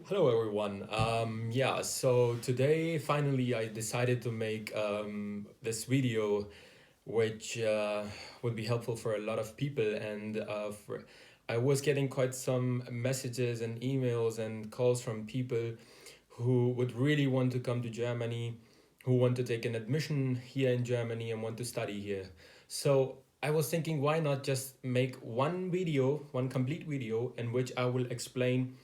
Hello everyone. So today finally I decided to make this video, which would be helpful for a lot of people. And I was getting quite some messages and emails and calls from people who would really want to come to Germany, who want to take an admission here in Germany and want to study here. So I was thinking, why not just make one video, one complete video, in which I will explain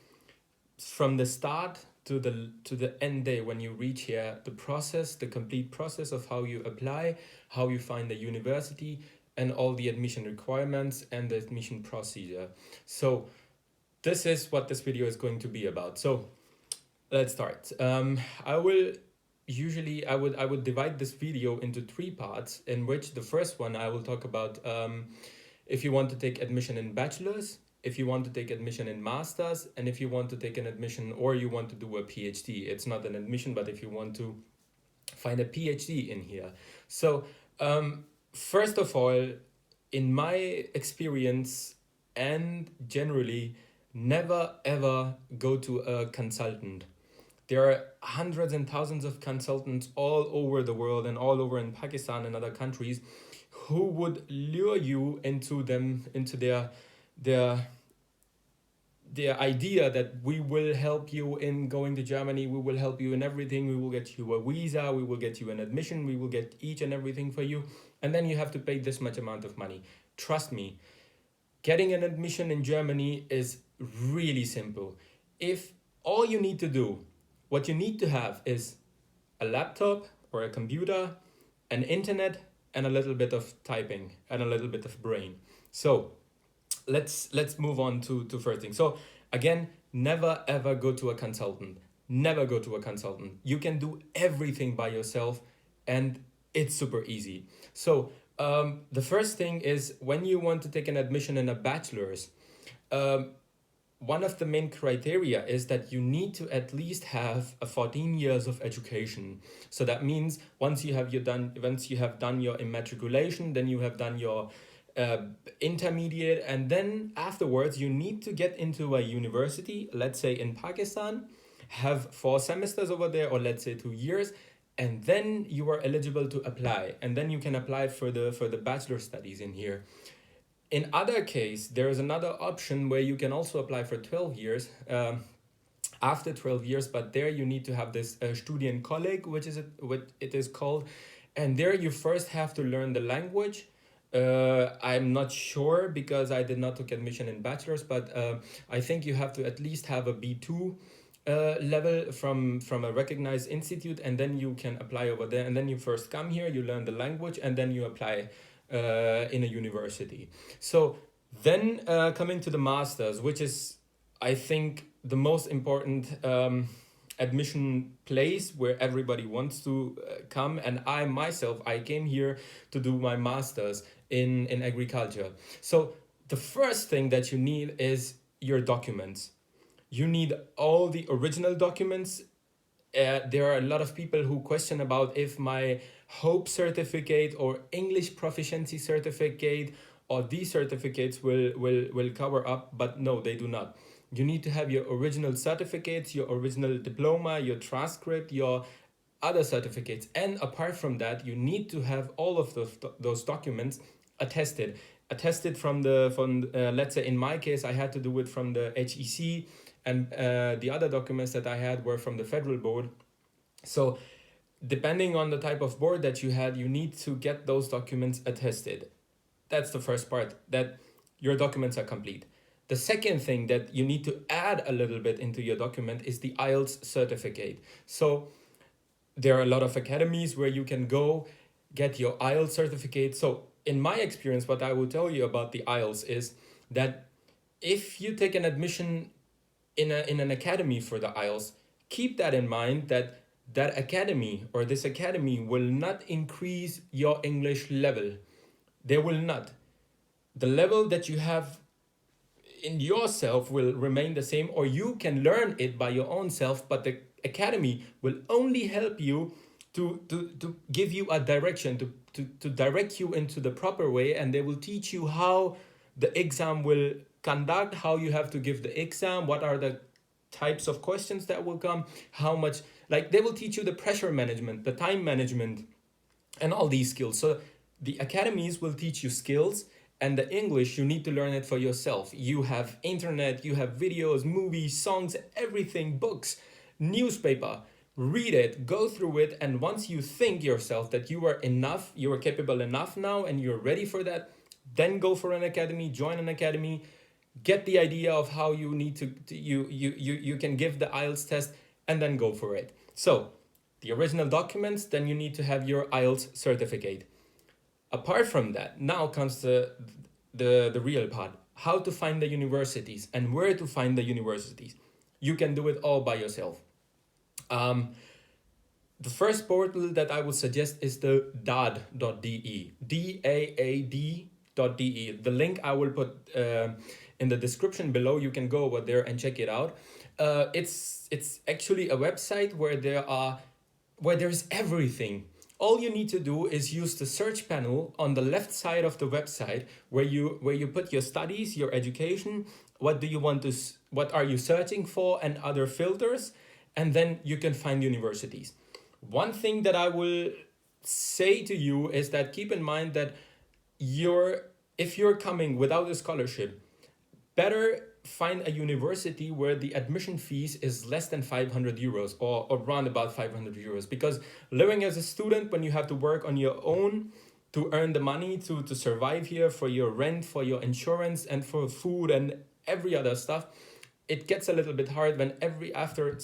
from the start to the end day when you reach here, the process, the complete process of how you apply, how you find the university, and all the admission requirements and the admission procedure. So this is what this video is going to be about. So let's start. I would divide this video into three parts, in which the first one I will talk about if you want to take admission in bachelors, if you want to take admission in masters, and if you want to take an admission or you want to do a PhD. It's not an admission, but if you want to find a PhD in here. So first of all, in my experience and generally, never ever go to a consultant. There are hundreds and thousands of consultants all over the world and all over in Pakistan and other countries who would lure you into their the idea that we will help you in going to Germany, we will help you in everything, we will get you a visa, we will get you an admission, we will get each and everything for you, and then you have to pay this much amount of money. Trust me, getting an admission in Germany is really simple. If all you need to do, what you need to have is a laptop or a computer, an internet, and a little bit of typing and a little bit of brain. So let's move on to first thing. So again, never ever go to a consultant. Never go to a consultant. You can do everything by yourself, and it's super easy. So the first thing is, when you want to take an admission in a bachelor's, one of the main criteria is that you need to at least have a 14 years of education. So that means once you have done your immatriculation, then you have done your intermediate, and then afterwards you need to get into a university, let's say in Pakistan, have 4 semesters over there, or let's say 2 years, and then you are eligible to apply, and then you can apply for the bachelor studies in here. In other case, there is another option where you can also apply for 12 years, after 12 years, but there you need to have this Studienkolleg, what it is called, and there you first have to learn the language. I'm not sure because I did not take admission in bachelor's, but I think you have to at least have a B2 level from a recognized institute, and then you can apply over there. And then you first come here, you learn the language, and then you apply in a university. So then coming to the masters, which is, I think, the most important admission place where everybody wants to come. And I myself, I came here to do my masters in agriculture. So the first thing that you need is your documents. You need all the original documents. There are a lot of people who question about if my Hope certificate or English proficiency certificate or these certificates will cover up, but no, they do not. You need to have your original certificates, your original diploma, your transcript, your other certificates. And apart from that, you need to have all of those documents attested from let's say in my case, I had to do it from the HEC, and the other documents that I had were from the federal board. So depending on the type of board that you had, you need to get those documents attested. That's the first part, that your documents are complete. The second thing that you need to add a little bit into your document is the IELTS certificate. So there are a lot of academies where you can go get your IELTS certificate. So in my experience, what I will tell you about the IELTS is that if you take an admission in an academy for the IELTS, keep that in mind, that academy or this academy will not increase your English level. They will not. The level that you have in yourself will remain the same, or you can learn it by your own self, but the academy will only help you to give you a direction, to direct you into the proper way, and they will teach you how the exam will conduct, how you have to give the exam, what are the types of questions that will come, how much, like they will teach you the pressure management, the time management, and all these skills. So the academies will teach you skills, and the English, you need to learn it for yourself. You have internet, you have videos, movies, songs, everything, books, newspaper. Read it, go through it, and once you think yourself that you are enough, you are capable enough now, and you're ready for that, then go for an academy, join an academy, get the idea of how you need you can give the IELTS test, and then go for it. So the original documents, then you need to have your IELTS certificate. Apart from that, now comes the real part. How to find the universities and where to find the universities. You can do it all by yourself. The first portal that I would suggest is the daad.de, daad.de. The link I will put in the description below. You can go over there and check it out. It's actually a website where there's everything. All you need to do is use the search panel on the left side of the website where you put your studies, your education, what are you searching for, and other filters, and then you can find universities. One thing that I will say to you is that keep in mind that if you're coming without a scholarship, better find a university where the admission fees is less than 500 euros or around about 500 euros. Because living as a student, when you have to work on your own to earn the money to survive here, for your rent, for your insurance, and for food and every other stuff, it gets a little bit hard when after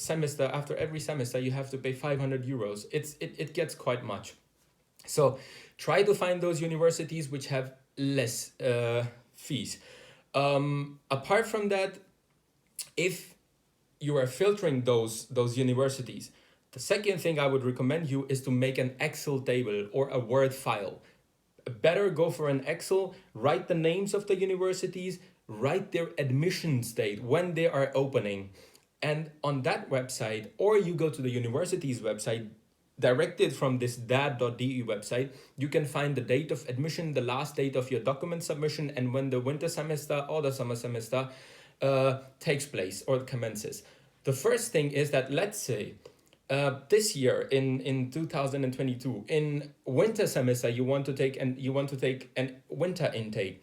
every semester you have to pay 500 euros. It gets quite much. So try to find those universities which have less fees. Apart from that, if you are filtering those universities, the second thing I would recommend you is to make an Excel table or a Word file. Better go for an Excel, write the names of the universities, write their admissions date when they are opening. And on that website, or you go to the university's website, directed from this daad.de website, you can find the date of admission, the last date of your document submission, and when the winter semester or the summer semester takes place or commences. The first thing is that, let's say, this year in 2022, in winter semester, you want to take an winter intake.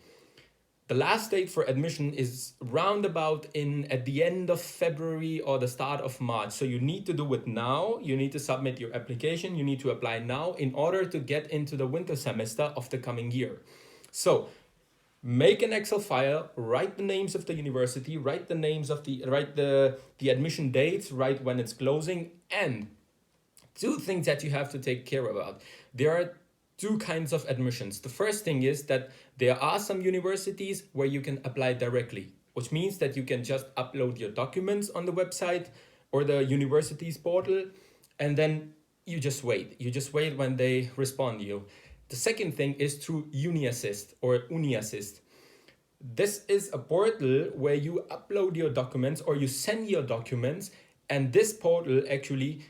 The last date for admission is roundabout at the end of February or the start of March. So you need to do it now. You need to submit your application. You need to apply now in order to get into the winter semester of the coming year. So make an Excel file, write the names of the university, write the admission dates, write when it's closing, and two things that you have to take care about. There are two kinds of admissions. The first thing is that there are some universities where you can apply directly, which means that you can just upload your documents on the website or the university's portal, and then you just wait. You just wait when they respond to you. The second thing is through UniAssist or UniAssist. This is a portal where you upload your documents or you send your documents, and this portal actually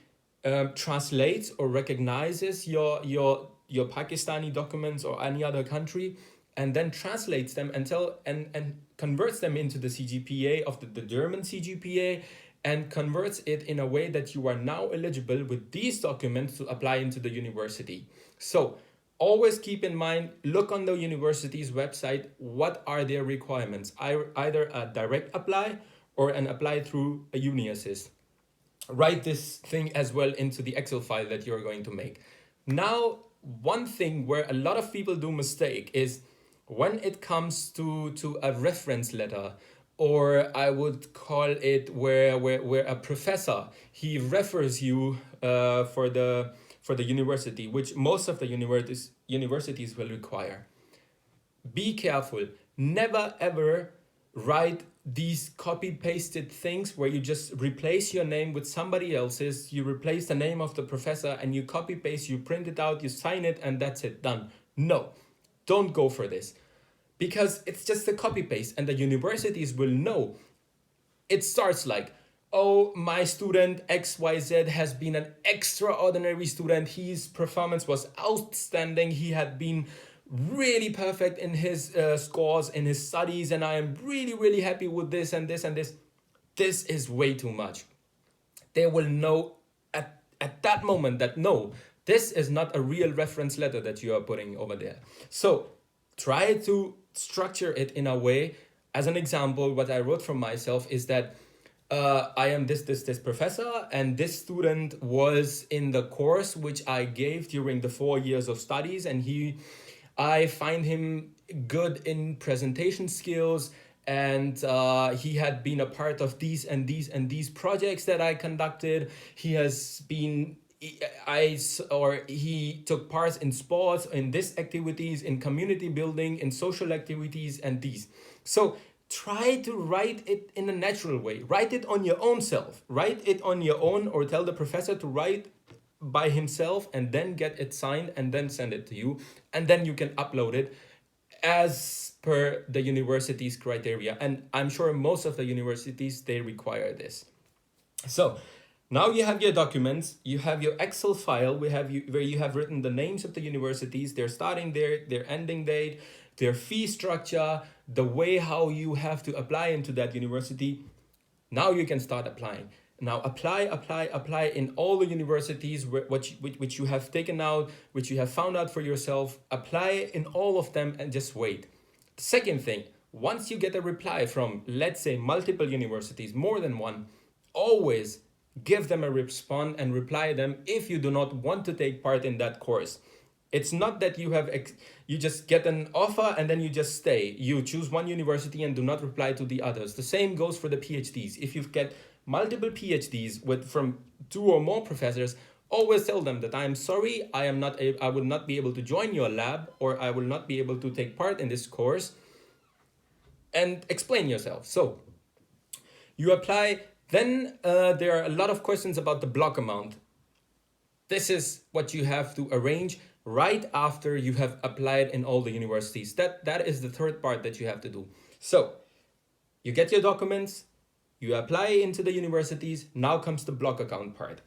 translates or recognizes your Pakistani documents or any other country, and then translates them and converts them into the CGPA of the German CGPA, and converts it in a way that you are now eligible with these documents to apply into the university. So always keep in mind, look on the university's website, what are their requirements? Either a direct apply or an apply through a UniAssist. Write this thing as well into the Excel file that you're going to make. Now, one thing where a lot of people do mistake is when it comes to a reference letter, or I would call it where a professor, he refers you for the university, which most of the universities will require. Be careful. Never ever write these copy-pasted things where you just replace your name with somebody else's, you replace the name of the professor and you copy-paste, you print it out, you sign it, and that's it, done. No, don't go for this. Because it's just a copy-paste, and the universities will know. It starts like, oh, my student XYZ has been an extraordinary student. His performance was outstanding. He had been really perfect in his scores, in his studies, and I am really, really happy with this and this and this. this is way too much. They will know at that moment that no, this is not a real reference letter that you are putting over there. So try to structure it in a way. As an example, what I wrote for myself is that I am this professor, and this student was in the course which I gave during the 4 years of studies, and I find him good in presentation skills, and he had been a part of these and these and these projects that I conducted. He has been he took part in sports, in this activities, in community building, in social activities, and these. So try to write it in a natural way. Write it on your own self. Write it on your own, or tell the professor to write by himself, and then get it signed and then send it to you, and then you can upload it as per the university's criteria. And I'm sure most of the universities, they require this. So now you have your documents, you have your Excel file, where you have written the names of the universities, their starting date, their ending date, their fee structure, the way how you have to apply into that university. Now you can start applying. Now apply in all the universities which you have taken out, which you have found out for yourself. Apply in all of them and just wait. The second thing, once you get a reply from, let's say, multiple universities, more than one, always give them a response and reply them if you do not want to take part in that course. It's not that you just get an offer and then you just stay. You choose one university and do not reply to the others. The same goes for the PhDs. If you get multiple PhDs from 2 or more professors, always tell them that I'm sorry, I will not be able to join your lab, or I will not be able to take part in this course, and explain yourself. So you apply. Then there are a lot of questions about the block amount. This is what you have to arrange right after you have applied in all the universities. That is the third part that you have to do. So you get your documents, you apply into the universities. Now comes the block account part.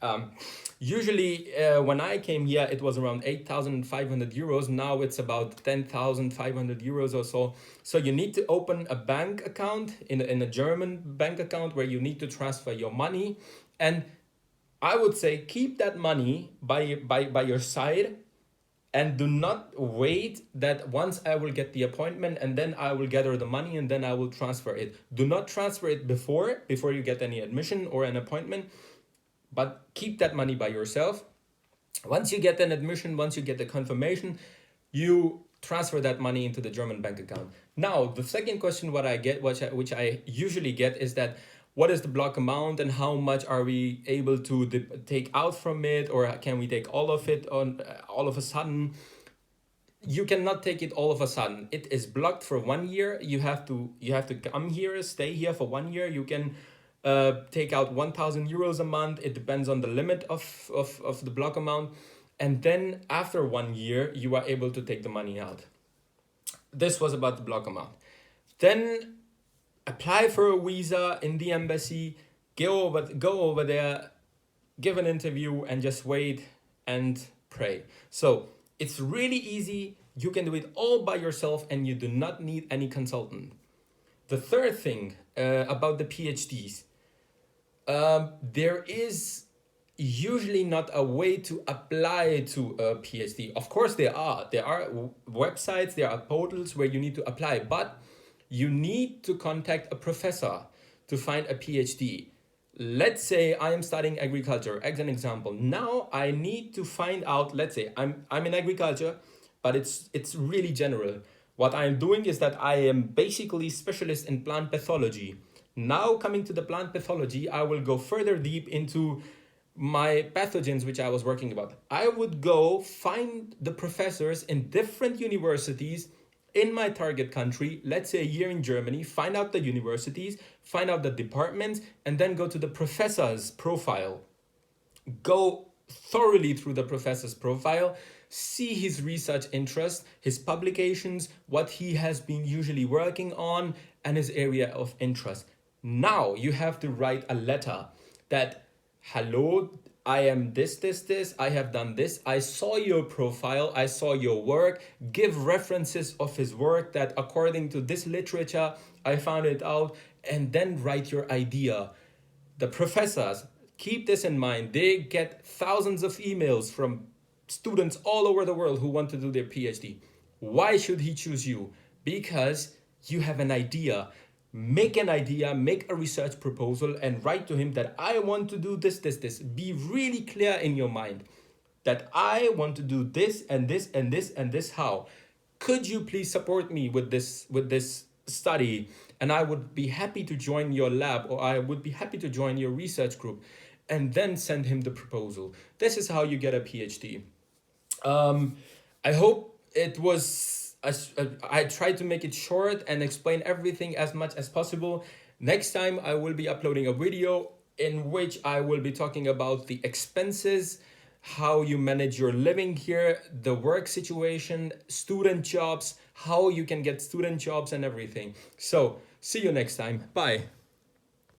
Usually when I came here, it was around 8,500 euros. Now it's about 10,500 euros or so. So you need to open a bank account in a German bank account where you need to transfer your money. And I would say keep that money by your side, and do not wait that once I will get the appointment and then I will gather the money and then I will transfer it. Do not transfer it before you get any admission or an appointment, but keep that money by yourself. Once you get an admission, once you get the confirmation, you transfer that money into the German bank account. Now, the second question what I get, which I usually get, is that what is the block amount and how much are we able to take out from it, or can we take all of it on all of a sudden? You cannot take it all of a sudden. It is blocked for 1 year. You have to come here, stay here for 1 year. You can take out 1,000 euros a month. It depends on the limit of the block amount. And then after 1 year, you are able to take the money out. This was about the block amount. Then apply for a visa in the embassy, go over there, give an interview, and just wait and pray. So it's really easy. You can do it all by yourself, and you do not need any consultant. The third thing about the PhDs, there is usually not a way to apply to a PhD. Of course, there are websites, there are portals where you need to apply, but you need to contact a professor to find a PhD. Let's say I am studying agriculture, as an example. Now I need to find out, let's say I'm in agriculture, but it's really general. What I'm doing is that I am basically specialist in plant pathology. Now coming to the plant pathology, I will go further deep into my pathogens which I was working about. I would go find the professors in different universities in my target country, let's say here in Germany, find out the universities, find out the departments, and then go to the professor's profile. Go thoroughly through the professor's profile, see his research interest, his publications, what he has been usually working on, and his area of interest. Now you have to write a letter that, hello, I am this, I have done this, I saw your profile, I saw your work, give references of his work that according to this literature, I found it out, and then write your idea. The professors, keep this in mind, they get thousands of emails from students all over the world who want to do their PhD. Why should he choose you? Because you have an idea. Make an idea, make a research proposal, and write to him that I want to do this, this, this. Be really clear in your mind that I want to do this and this and this and this. How? Could you please support me with this study? And I would be happy to join your lab, or I would be happy to join your research group, and then send him the proposal. This is how you get a PhD. I hope it was, I tried to make it short and explain everything as much as possible. Next time I will be uploading a video in which I will be talking about the expenses, how you manage your living here, the work situation, student jobs, how you can get student jobs and everything. So see you next time. Bye.